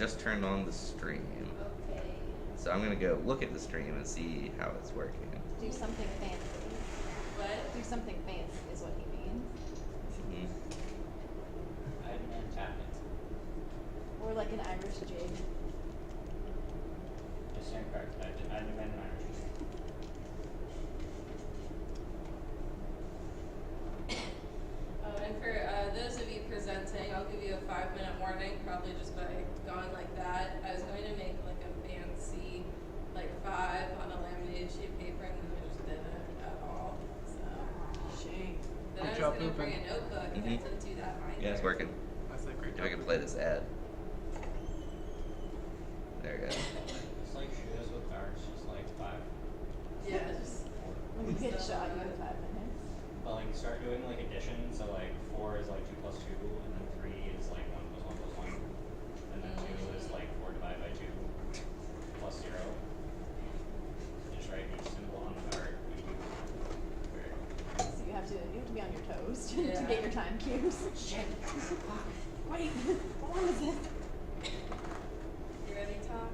just turned on the stream. Okay. So I'm gonna go look at the stream and see how it's working. Do something fancy. What? Do something fancy is what he means. Mm-hmm. I demand tap it. Or like an Irish jig. Yes, you're correct. I demand an Irish. And for those of you presenting, I'll give you a 5-minute warning, probably just by going like that. I was going to make like a fancy, like 5 on a laminated sheet of paper, and then I just didn't at all. So. Shame. Then I was going to bring a notebook, and I didn't do that either. Yeah, it's working. That's like great If I can play this ad. There we go. It's like shoes with darts, just like 5. Yeah, just. When you get shot, you have 5 minutes. But like start doing like addition, so like 4 is like 2 plus 2, and then 3 is like 1 plus 1 plus 1, and then 2 is like 4 divided by 2 plus 0. Just write each symbol on the dart. So you have to be on your toes to Yeah. get your time cues. Shit. Wait, what one is it? You ready, Tom?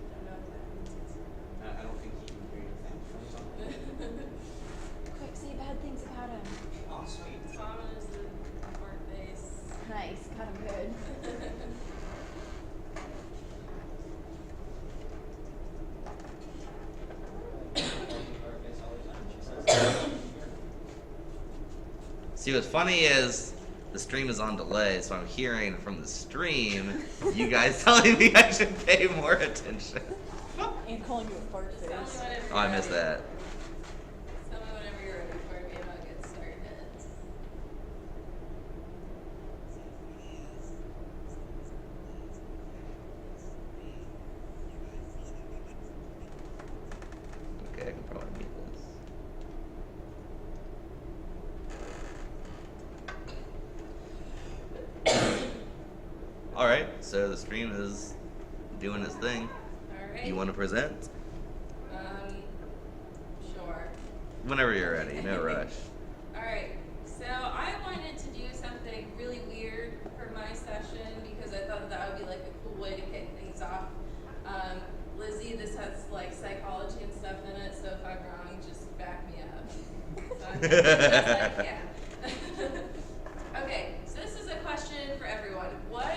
Don't know what that means. I don't think he can hear your thing from something. Quick, say bad things about him. Oh, sweet. Tom is the smart face. Nice, got him good. See, what's funny is the stream is on delay, so I'm hearing from the stream you guys telling me I should pay more attention. And calling you a fart Just tell me face. whenever Oh, I you're missed ready. that. Tell me whenever you're ready for me and I'll get started. Okay, I can probably mute this. Alright, so the stream is doing its thing. Alright. You want to present? Sure. Whenever you're ready, no rush. Alright, so I wanted to do something really weird for my session because I thought that would be like a cool way to kick things off. Lizzie, this has like psychology and stuff in it, so if I'm wrong, just back me up. So I'm doing the best I can. Okay, so this is a question for everyone. What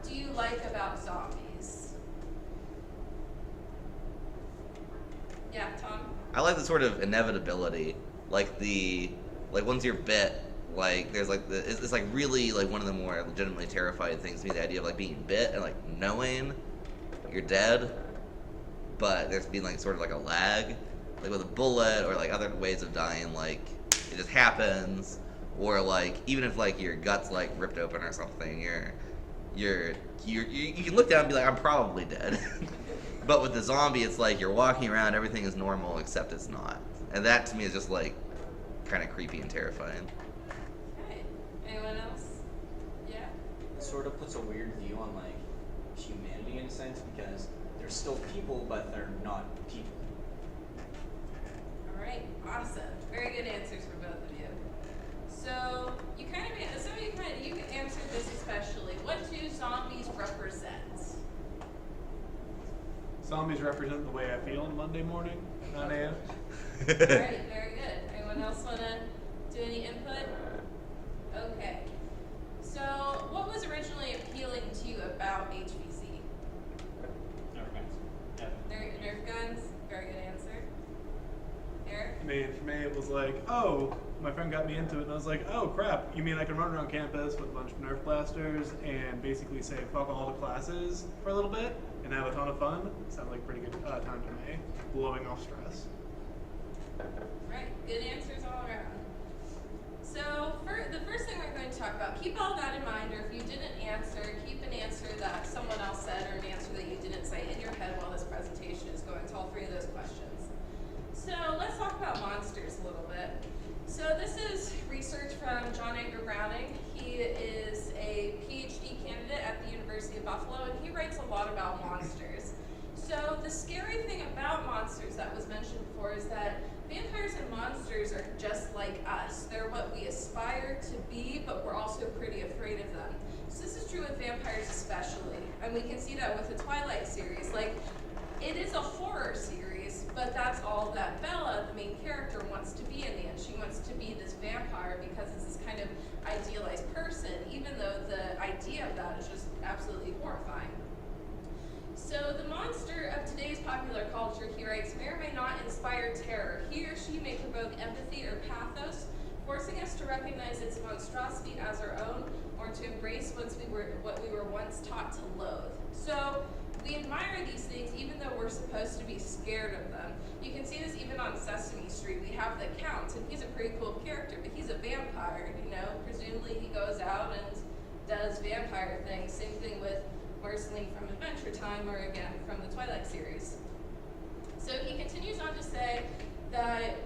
do you like about zombies? Yeah, Tom? I like the sort of inevitability, like once you're bit, like there's like it's like really like one of the more legitimately terrifying things to me, the idea of like being bit and like knowing you're dead, but there's being like sort of like a lag, like with a bullet or like other ways of dying, like it just happens, or like even if like your gut's like ripped open or something, you can look down and be like, I'm probably dead. But with the zombie, it's like you're walking around, everything is normal except it's not. And that to me is just like kind of creepy and terrifying. Okay. Anyone else? Yeah? It sort of puts a weird view on like humanity in a sense because they're still people, but they're not people. All right, awesome. Very good answers for both of you. So you you answered this especially. What do zombies represent? Zombies represent the way I feel on Monday morning at 9 a.m. All right, very good. Anyone else want to do any input? Okay. So what was originally appealing to you about HvZ? Nerf guns. Yeah. Nerf guns? Very good answer. Eric? I mean, for me, it was like, oh, my friend got me into it, and I was like, oh, crap, you mean I can run around campus with a bunch of Nerf blasters and basically say fuck all the classes for a little bit and have a ton of fun? Sounded like a pretty good time to me. Blowing off stress. Right, good answers all around. So the first thing we're going to talk about, keep all that in mind, or if you didn't answer, keep an answer that someone else said or an answer that you didn't say in your head while this presentation is going to all 3 of those questions. So let's talk about monsters a little bit. So this is research from John Edgar Browning. He is a PhD candidate at the University of Buffalo, and he writes a lot about monsters. So the scary thing about monsters that was mentioned before is that vampires and monsters are just like us. They're what we aspire to be, but we're also pretty afraid of them. So this is true with vampires especially, and we can see that with the Twilight series. Like, it is a horror series, but that's all that Bella, the main character, wants to be in the end. She wants to be this vampire because it's this kind of idealized person, even though the idea of that is just absolutely horrifying. So the monster of today's popular culture, he writes, may or may not inspire terror. He or she may provoke empathy or pathos, forcing us to recognize its monstrosity as our own, or to embrace what we were once taught to loathe. So we admire these things even though we're supposed to be scared of them. You can see this even on Sesame Street. We have the Count, and he's a pretty cool character, but he's a vampire, you know. Presumably he goes out and does vampire things. Same thing with Marceline from Adventure Time, or again from the Twilight series. So he continues on to say that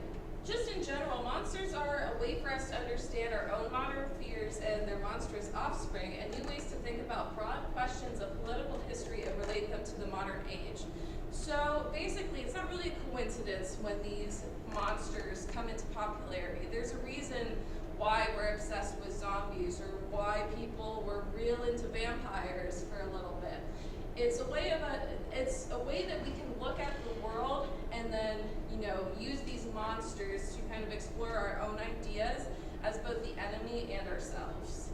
just in general, monsters are a way for us to understand our own modern fears and their monstrous offspring, and new ways to think about broad questions of political history and relate them to the modern age. So basically, it's not really a coincidence when these monsters come into popularity. There's a reason why we're obsessed with zombies, or why people were real into vampires for a little bit. It's a way that we can look at the world and then, you know, use these monsters to kind of explore our own ideas as both the enemy and ourselves.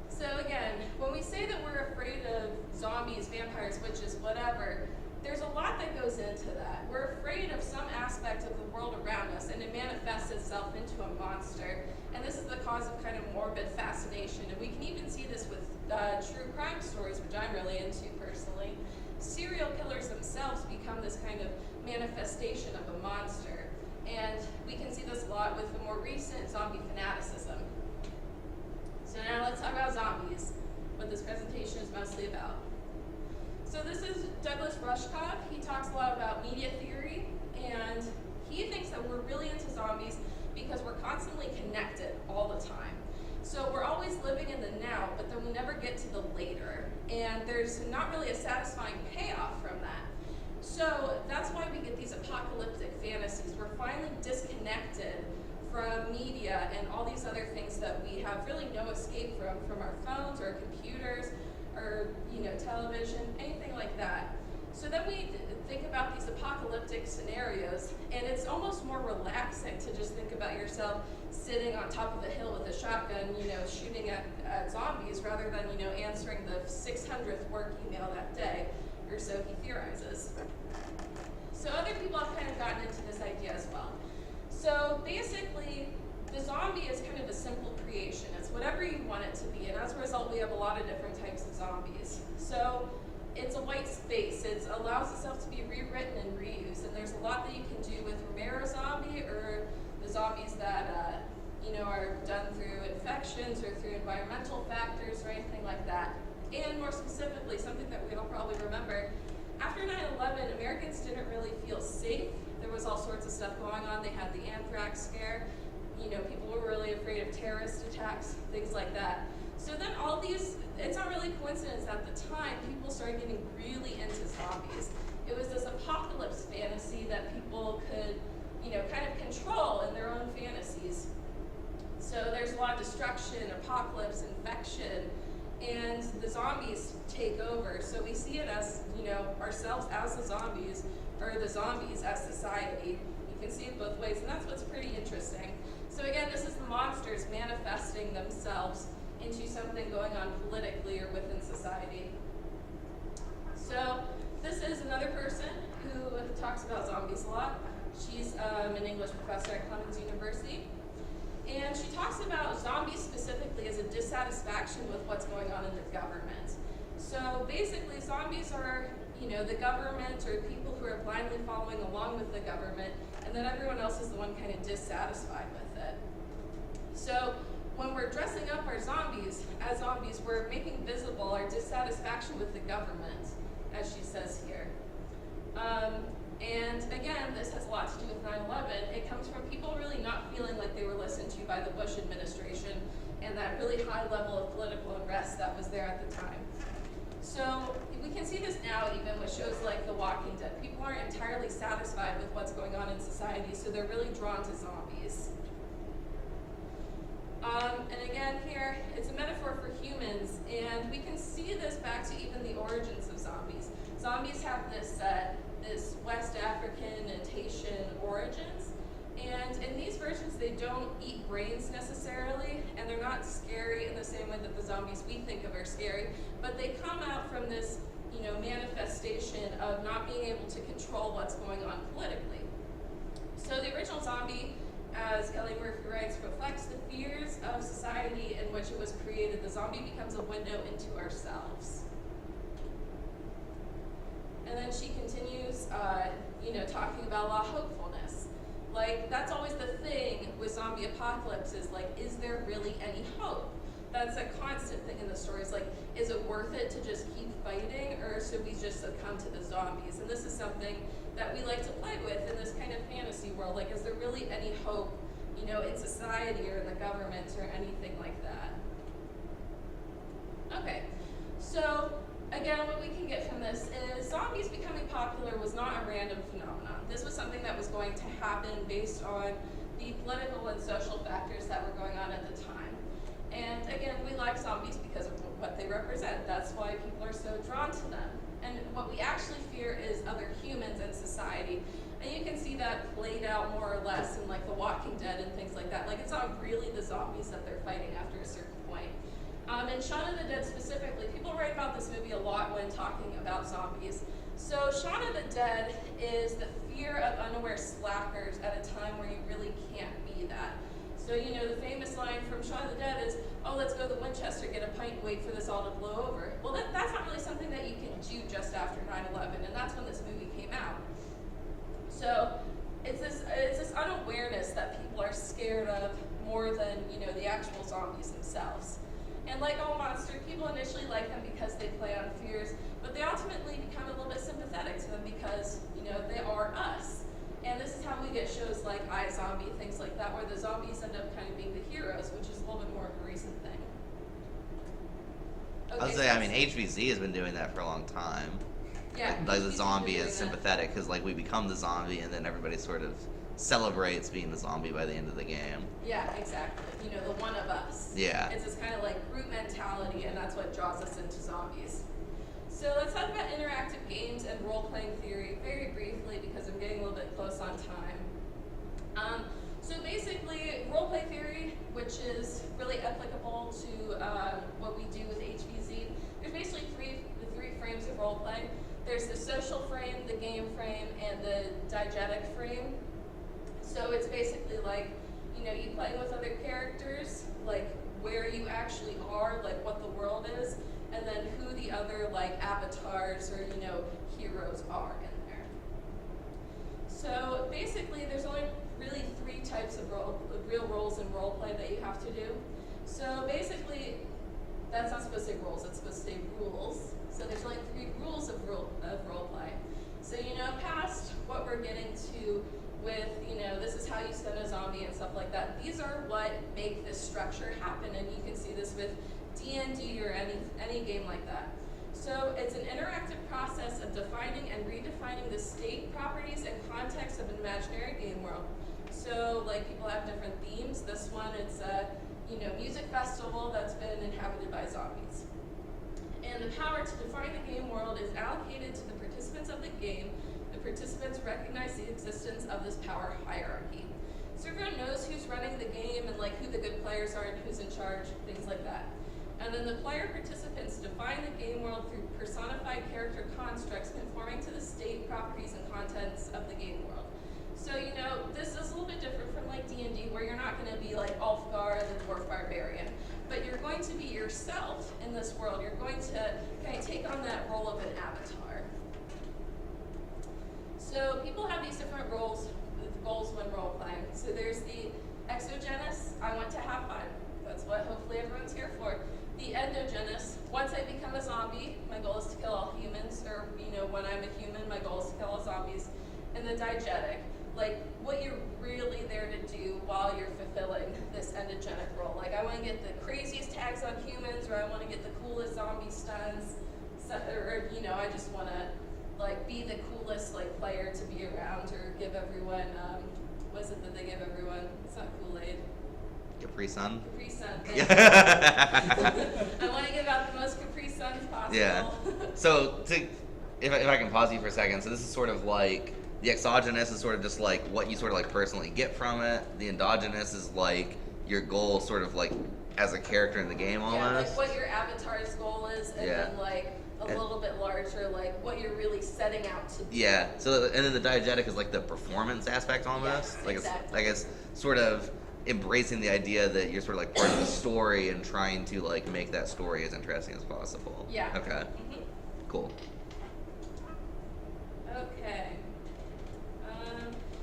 So again, when we say that we're afraid of zombies, vampires, witches, whatever, there's a lot that goes into that. We're afraid of some aspect of the world around us, and it manifests itself into a monster. And this is the cause of kind of morbid fascination. And we can even see this with true crime stories, which I'm really into personally. Serial killers themselves become this kind of manifestation of a monster. And we can see this a lot with the more recent zombie fanaticism. So now let's talk about zombies, what this presentation is mostly about. So this is Douglas Rushkoff. He talks a lot about media theory, and he thinks that we're really into zombies because we're constantly connected all the time. So we're always living in the now, but then we never get to the later. And there's not really a satisfying payoff from that. So that's why we get these apocalyptic fantasies. We're finally disconnected from media and all these other things that we have really no escape from our phones or computers or, you know, television, anything like that. So then we think about these apocalyptic scenarios, and it's almost more relaxing to just think about yourself sitting on top of a hill with a shotgun, you know, shooting at zombies, rather than, you know, answering the 600th work email that day, or so he theorizes. So other people have kind of gotten into this idea as well. So basically, the zombie is kind of a simple creation. It's whatever you want it to be, and as a result, we have a lot of different types of zombies. So it's a white space. It allows itself to be rewritten and reused, and there's a lot that you can do with Romero zombie, or the zombies that you know, are done through infections or through environmental factors or anything like that. And more specifically, something that we'll probably remember, after 9/11, Americans didn't really feel safe. There was all sorts of stuff going on. They had the anthrax scare. You know, people were really afraid of terrorist attacks, things like that. So then all these, it's not really a coincidence at the time, people started getting really into zombies. It was this apocalypse fantasy that people could, you know, kind of control in their own fantasies. So there's a lot of destruction, apocalypse, infection, and the zombies take over. So we see it as, you know, ourselves as the zombies, or the zombies as society. You can see it both ways, and that's what's pretty interesting. So again, this is the monsters manifesting themselves into something going on politically or within society. So this is another person who talks about zombies a lot. She's an English professor at Clemens University. And she talks about zombies specifically as a dissatisfaction with what's going on in the government. So basically, zombies are, you know, the government, or people who are blindly following along with the government, and then everyone else is the one kind of dissatisfied with it. So when we're dressing up our zombies as zombies, we're making visible our dissatisfaction with the government, as she says here. And again, this has a lot to do with 9/11. It comes from people really not feeling like they were listened to by the Bush administration and that really high level of political unrest that was there at the time. So we can see this now even with shows like The Walking Dead. People aren't entirely satisfied with what's going on in society, so they're really drawn to zombies. And again here, it's a metaphor for humans, and we can see this back to even the origins of zombies. Zombies have this West African and Haitian origins, and in these versions they don't eat brains necessarily, and they're not scary in the same way that the zombies we think of are scary, but they come out from this, manifestation of not being able to control what's going on politically. So the original zombie, as Kelly Murphy writes, reflects the fears of society in which it was created. The zombie becomes a window into ourselves. And then she continues, talking about a lot of hopefulness. Like, that's always the thing with zombie apocalypses, like, is there really any hope? That's a constant thing in the stories, like, is it worth it to just keep fighting, or should we just succumb to the zombies? And this is something that we like to play with in this kind of fantasy world. Like, is there really any hope, in society or in the government or anything like that? Okay, so again, what we can get from this is zombies becoming popular was not a random phenomenon. This was something that was going to happen based on the political and social factors that were going on at the time. And again, we like zombies because of what they represent. That's why people are so drawn to them. And what we actually fear is other humans in society. And you can see that played out more or less in like The Walking Dead and things like that. Like, it's not really the zombies that they're fighting after a certain point. And Shaun of the Dead specifically, people write about this movie a lot when talking about zombies. So Shaun of the Dead is the fear of unaware slackers at a time where you really can't be that. So, the famous line from Shaun of the Dead is, oh, let's go to Winchester, get a pint, and wait for this all to blow over. Well, that's not really something that you can do just after 9/11, and that's when this movie came out. So it's this unawareness that people are scared of more than, the actual zombies themselves. And like all monsters, people initially like them because they play on fears, but they ultimately become a little bit sympathetic to them because, they are us. And this is how we get shows like iZombie, things like that, where the zombies end up kind of being the heroes, which is a little bit more of a recent thing. Okay, I would say, HvZ has been doing that for a long time. Yeah. Like the HvZ zombie has is been doing sympathetic because, like, we become the zombie and then everybody sort of celebrates being the zombie by the end of the game. Yeah, exactly. The one of us. Yeah. It's this kind of like group mentality, and that's what draws us into zombies. So let's talk about interactive games and role-playing theory very briefly because I'm getting a little bit close on time. So basically, role-play theory, which is really applicable to what we do with HvZ, there's basically the three frames of role-play. There's the social frame, the game frame, and the diegetic frame. So it's basically like, you play with other characters, like where you actually are, like what the world is, and then who the other like avatars or heroes are in there. So basically, there's only really three types of real roles in role play that you have to do. So basically, that's not supposed to say roles; it's supposed to say rules. So there's only three rules of role play. So past what we're getting to with this is how you send a zombie and stuff like that. These are what make this structure happen, and you can see this with D&D or any game like that. So it's an interactive process of defining and redefining the state, properties, and context of an imaginary game world. So like people have different themes. This one, it's a music festival that's been inhabited by zombies. And the power to define the game world is allocated to the participants of the game. The participants recognize the existence of this power hierarchy. So everyone knows who's running the game and like who the good players are and who's in charge, things like that. And then the player participants define the game world through personified character constructs conforming to the state, properties, and contents of the game world. So, this is a little bit different from like D&D, where you're not going to be like Ulfgar, the dwarf barbarian, but you're going to be yourself in this world. You're going to kind of take on that role of an avatar. So people have these different goals when role playing. So there's the exogenous, I want to have fun. That's what hopefully everyone's here for. The endogenous, once I become a zombie, my goal is to kill all humans, or when I'm a human, my goal is to kill all zombies. And the diegetic, like what you're really there to do while you're fulfilling this endogenic role. Like I want to get the craziest tags on humans, or I want to get the coolest zombie stuns, stuff I just want to like be the coolest like player to be around, or give everyone what is it that they give everyone? It's not Kool-Aid. Capri Sun. Capri Sun. I want to give out the most Capri Suns possible. Yeah. So if I can pause you for a second, so this is sort of like the exogenous is sort of just like what you sort of like personally get from it. The endogenous is like your goal, sort of like as a character in the game almost. Yeah, like what your avatar's goal is, and Yeah. then like a little bit larger, like what you're really setting out to do. Yeah. So and then the diegetic is like the performance aspect almost. Yes, like exactly. it's, I guess, sort of embracing the idea that you're sort of like part of the story and trying to like make that story as interesting as possible. Yeah. Okay. Cool. Okay.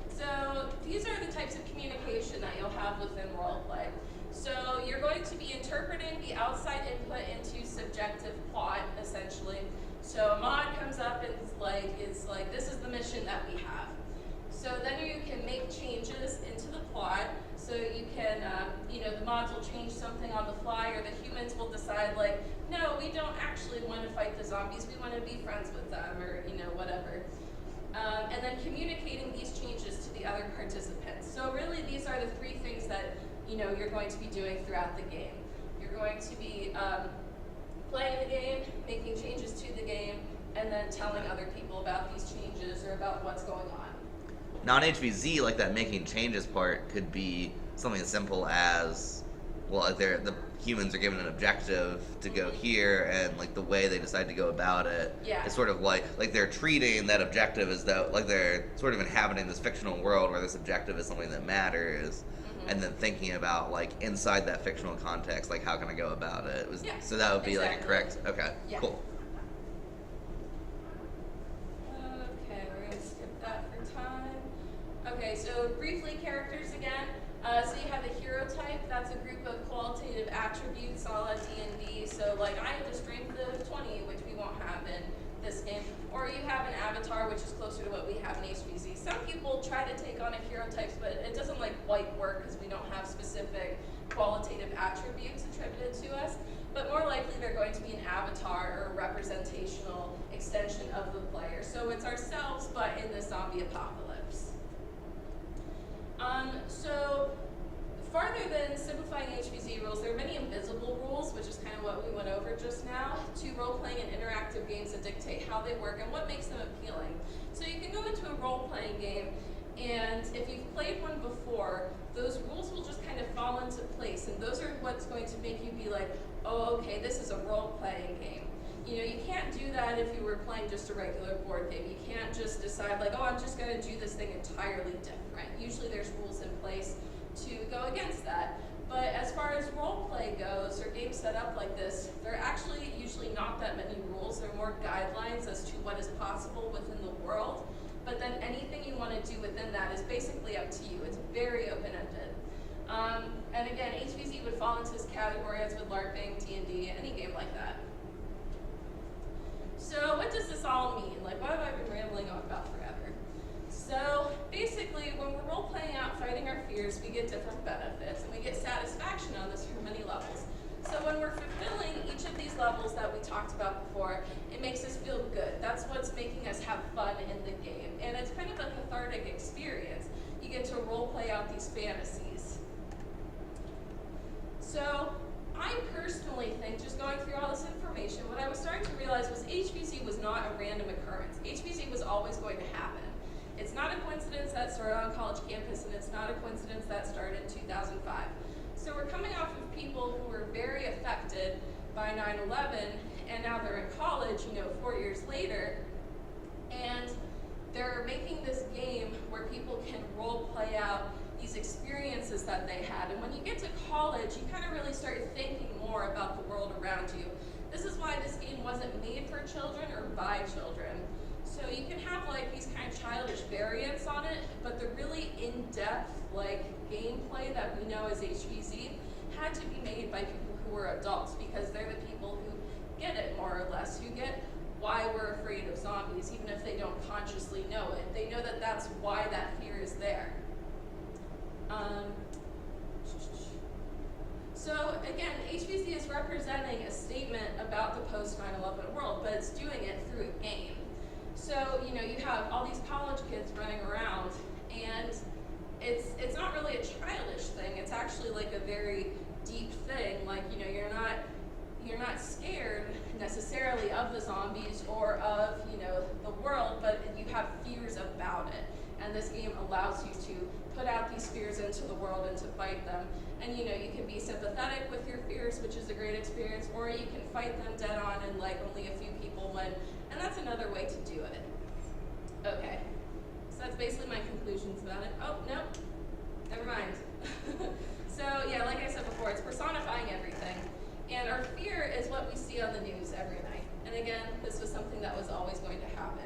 So these are the types of communication that you'll have within roleplay. So you're going to be interpreting the outside input into subjective plot, essentially. So a mod comes up and is like, this is the mission that we have. So then you can make changes into the plot. So you can, the mods will change something on the fly, or the humans will decide like, no, we don't actually want to fight the zombies. We want to be friends with them, or whatever. And then communicating these changes to the other participants. So really, these are the three things that you're going to be doing throughout the game. You're going to be playing the game, making changes to the game, and then telling other people about these changes or about what's going on. Now in HvZ, like that making changes part could be something as simple as, well, like the humans are given an objective to go here, and like the way they decide to go about it is sort of like they're treating that objective as though like they're sort of inhabiting this fictional world where this objective is something that matters, and then thinking about like inside that fictional context, like how can I go about it? So that would be like a correct. Okay, cool. Okay, we're gonna skip that for time. Okay, so briefly characters again. So you have a hero type. That's a group of qualitative attributes, a la D&D. So like I have a strength of 20, which we won't have in this game. Or you have an avatar, which is closer to what we have in HvZ. Some people try to take on a hero types, but it doesn't like quite work because we don't have specific qualitative attributes attributed to us. But more likely they're going to be an avatar or a representational extension of the player. So it's ourselves, but in the zombie apocalypse. So farther than simplifying HvZ rules, there are many invisible rules, which is kind of what we went over just now, to role-playing and interactive games that dictate how they work and what makes them appealing. So you can go into a role-playing game, and if you've played one before, those rules will just kind of fall into place, and those are what's going to make you be like, oh, okay, this is a role-playing game. You can't do that if you were playing just a regular board game. You can't just decide like, oh, I'm just going to do this thing entirely different. Usually there's rules in place to go against that. But as far as role play goes, or games set up like this, there are actually usually not that many rules. There are more guidelines as to what is possible within the world. But then anything you want to do within that is basically up to you. It's very open-ended. And again, HvZ would fall into this category, as would LARPing, D&D, any game like that. So what does this all mean? Like, what have I been rambling on about forever? So basically, when we're role-playing out fighting our fears, we get different benefits, and we get satisfaction on this from many levels. So when we're fulfilling each of these levels that we talked about before, it makes us feel good. That's what's making us have fun in the game. And it's kind of a cathartic experience. You get to role-play out these fantasies. So I personally think, just going through all this information, what I was starting to realize was HvZ was not a random occurrence. HvZ was always going to happen. It's not a coincidence that started on college campus, and it's not a coincidence that started in 2005. So we're coming off of people who were very affected by 9/11, and now they're in college, 4 years later, and they're making this game where people can role play out these experiences that they had. And when you get to college, you kind of really start thinking more about the world around you. This is why this game wasn't made for children or by children. So you can have like these kind of childish variants on it, but the really in-depth like gameplay that we know as HvZ had to be made by people who were adults, because they're the people who get it more or less, who get why we're afraid of zombies, even if they don't consciously know it. They know that that's why that fear is there. So again, HvZ is representing a statement about the post 9/11 world, but it's doing it through a game. So, you know, you have all these college kids running around, and it's not really a childish thing. It's actually like a very deep thing. Like, you know, you're not scared necessarily of the zombies or of, you know, the world, but you have fears about it. And this game allows you to put out these fears into the world and to fight them. And, you know, you can be sympathetic with your fears, which is a great experience, or you can fight them dead on and like only a few people win. And that's another way to do it. Okay, so that's basically my conclusions about it. Oh, no, never mind. So yeah, like I said before, it's personifying everything. And our fear is what we see on the news every night. And again, this was something that was always going to happen.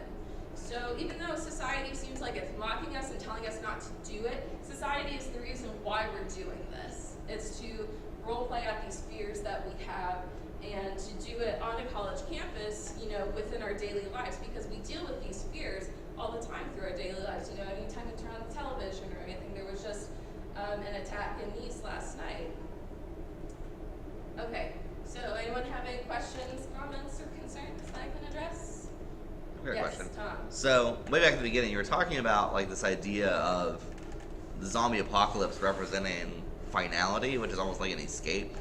So even though society seems like it's mocking us and telling us not to do it, society is the reason why we're doing this. It's to role play out these fears that we have and to do it on a college campus, you know, within our daily lives, because we deal with these fears all the time through our daily lives. You know, anytime you turn on the television or anything, there was just an attack in Nice last night. Okay, so anyone have any questions, comments, or concerns that I can address? Great Yes, question. Tom. So, way back at the beginning, you were talking about like this idea of the zombie apocalypse representing finality, which is almost like an escape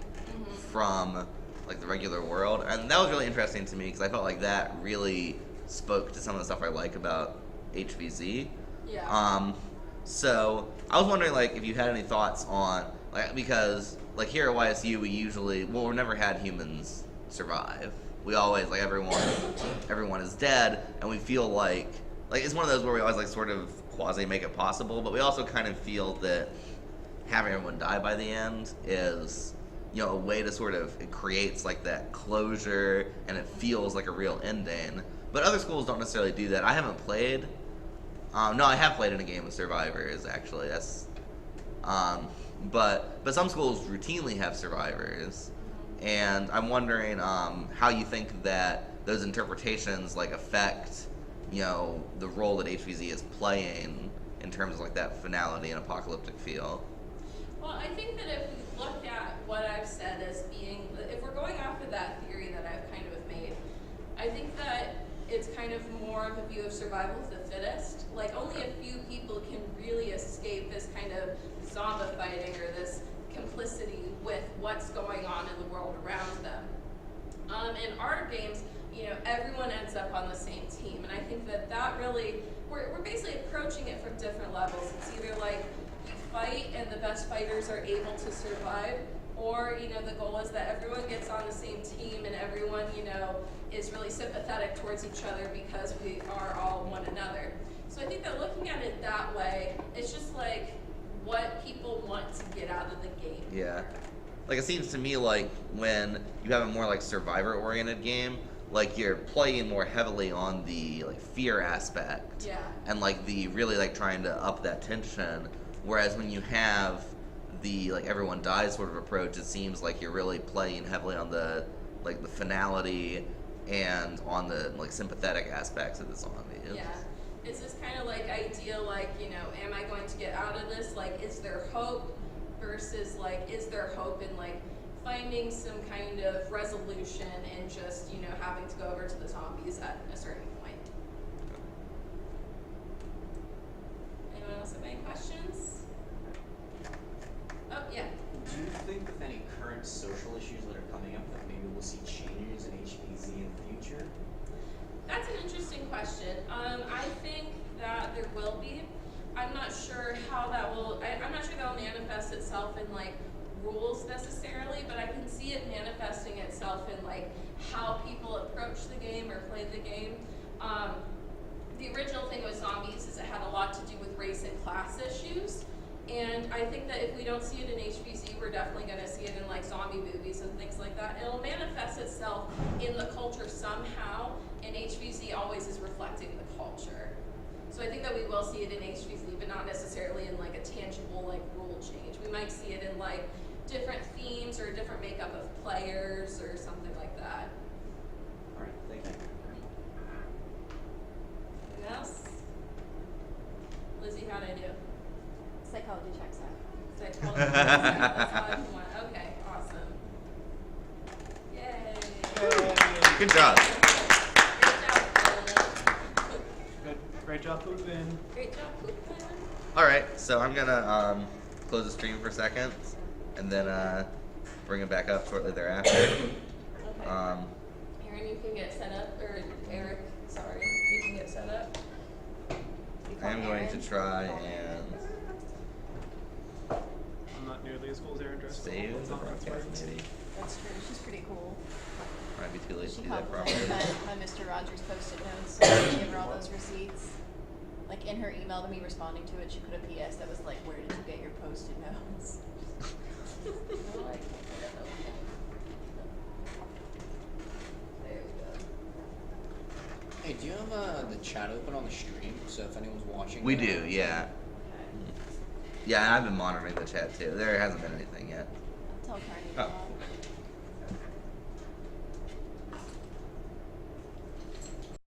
from like the regular world, and that was really interesting to me because I felt like that really spoke to some of the stuff I like about HvZ. Yeah. So I was wondering like if you had any thoughts on like, because like here at YSU we usually, well, we've never had humans survive. We always like everyone is dead, and we feel like it's one of those where we always like sort of quasi make it possible, but we also kind of feel that having everyone die by the end is, you know, a way to sort of, it creates like that closure and it feels like a real ending. But other schools don't necessarily do that. I haven't played. No, I have played in a game with survivors actually. That's, but some schools routinely have survivors, and I'm wondering how you think that those interpretations like affect, you know, the role that HvZ is playing in terms of like that finality and apocalyptic feel. Well, I think that if we look at what I've said as being, if we're going off of that theory that I've kind of made, I think that it's kind of more of a view of survival of the fittest. Like, only a few people can really escape this kind of zombie fighting or this complicity with what's going on in the world around them. In our games, you know, everyone ends up on the same team, and I think that that really, we're basically approaching it from different levels. It's either like you fight and the best fighters are able to survive, or, you know, the goal is that everyone gets on the same team and everyone, you know, is really sympathetic towards each other because we are all one another. So I think that looking at it that way, it's just like what people want to get out of the game. Yeah. Like, it seems to me like when you have a more like survivor-oriented game, like you're playing more heavily on the like fear aspect. Yeah. And like the really like trying to up that tension. Whereas when you have the like everyone dies sort of approach, it seems like you're really playing heavily on the like the finality and on the like sympathetic aspects of the zombies. Yeah. It's this kind of like idea, like, you know, am I going to get out of this? Like, is there hope versus like, is there hope in like finding some kind of resolution and just, you know, having to go over to the zombies at a certain point. Anyone else have any questions? Oh, yeah. Do you think with any current social issues that are coming up that maybe we'll see changes in HvZ in the future? That's an interesting question. I think that there will be. I'm not sure how that will, I'm not sure that will manifest itself in like rules necessarily, but I can see it manifesting itself in like how people approach the game or play the game. The original thing with zombies is it had a lot to do with race and class issues. And I think that if we don't see it in HvZ, we're definitely going to see it in like zombie movies and things like that. It'll manifest itself in the culture somehow, and HvZ always is reflecting the culture. So I think that we will see it in HvZ, but not necessarily in like a tangible like rule change. We might see it in like different themes or different makeup of players or something like that. All right, thank you. Anything else? Lizzie, how'd I do? Psychology checks out. Psychology. That's all I want. Okay, awesome. Yay. Good job. Good job, Fiona. pooping. Great job, Poopman. All right, so I'm gonna close the stream for a second, and then bring it back up shortly thereafter. Okay. Um, Aaron, you can get set up, or Eric, sorry, you can get set up. You I call am going Aaron? to try and I'm not nearly as cool as Aaron dressed. save the broadcast. Maybe That's true. She's pretty cool. might be too late to She do that complimented properly. my Mr. Rogers post-it notes. So I gave her all those receipts. Like in her email to me responding to it, she put a PS that was like, "Where did you get your post-it notes?" No, I can't get it open. There we go. Hey, do you have the chat open on the stream? So if anyone's watching, We do, yeah. Okay. Yeah, and I've been monitoring the chat too. There hasn't been anything yet. I'll tell Carney Oh. to